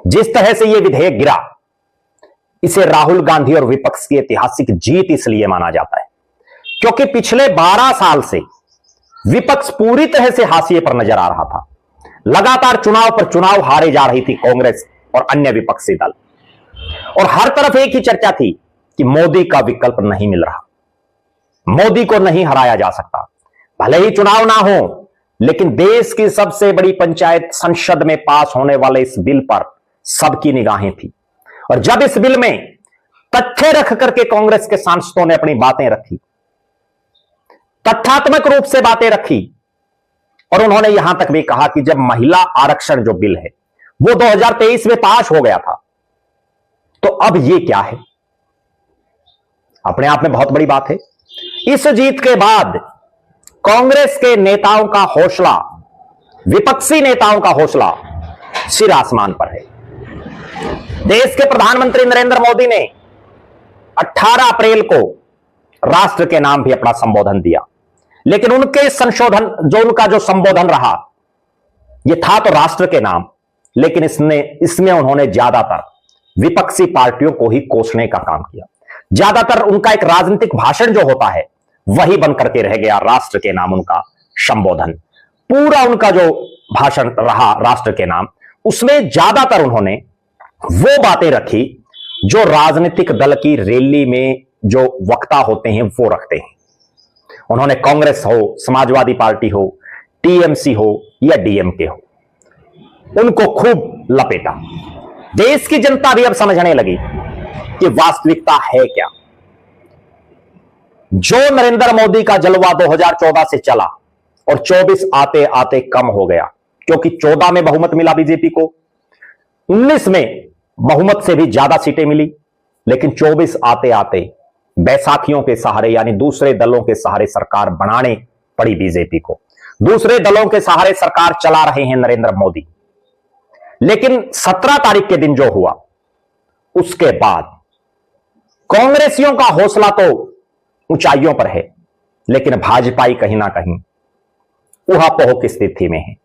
जिस तरह से यह विधेयक गिरा, इसे राहुल गांधी और विपक्ष की ऐतिहासिक जीत इसलिए माना जाता है क्योंकि पिछले 12 साल से विपक्ष पूरी तरह से हाशिए पर नजर आ रहा था। लगातार चुनाव पर चुनाव हारे जा रही थी कांग्रेस और अन्य विपक्षी दल, और हर तरफ एक ही चर्चा थी कि मोदी का विकल्प नहीं मिल रहा, मोदी को नहीं हराया जा सकता। भले ही चुनाव ना हो, लेकिन देश की सबसे बड़ी पंचायत संसद में पास होने वाले इस बिल पर सबकी निगाहें थी, और जब इस बिल में तथ्य रख करके कांग्रेस के सांसदों ने अपनी बातें रखी, तथ्यात्मक रूप से बातें रखी, और उन्होंने यहां तक भी कहा कि जब महिला आरक्षण जो बिल है वो 2023 में पास हो गया था, तो अब ये क्या है, अपने आप में बहुत बड़ी बात है। इस जीत के बाद कांग्रेस के नेताओं का हौसला, विपक्षी नेताओं का हौसला सिर आसमान पर है। देश के प्रधानमंत्री नरेंद्र मोदी ने 18 अप्रैल को राष्ट्र के नाम भी अपना संबोधन दिया, लेकिन उनके संशोधन उनका जो संबोधन रहा, यह था तो राष्ट्र के नाम, लेकिन इसमें उन्होंने ज्यादातर विपक्षी पार्टियों को ही कोसने का काम किया। ज्यादातर उनका एक राजनीतिक भाषण जो होता है वही बनकर के रह गया राष्ट्र के नाम उनका संबोधन। पूरा उनका जो भाषण रहा राष्ट्र के नाम, उसमें ज्यादातर उन्होंने वो बातें रखी जो राजनीतिक दल की रैली में जो वक्ता होते हैं वो रखते हैं। उन्होंने कांग्रेस हो, समाजवादी पार्टी हो, टीएमसी हो या डीएमके हो, उनको खूब लपेटा। देश की जनता भी अब समझने लगी कि वास्तविकता है क्या। जो नरेंद्र मोदी का जलवा 2014 से चला और 24 आते आते कम हो गया, क्योंकि 14 में बहुमत मिला बीजेपी को, 19 में बहुमत से भी ज्यादा सीटें मिली, लेकिन 24 आते आते बैसाखियों के सहारे यानी दूसरे दलों के सहारे सरकार बनाने पड़ी बीजेपी को। दूसरे दलों के सहारे सरकार चला रहे हैं नरेंद्र मोदी। लेकिन 17 तारीख के दिन जो हुआ, उसके बाद कांग्रेसियों का हौसला तो ऊंचाइयों पर है, लेकिन भाजपाई कहीं ना कहीं उहापोह की स्थिति में है।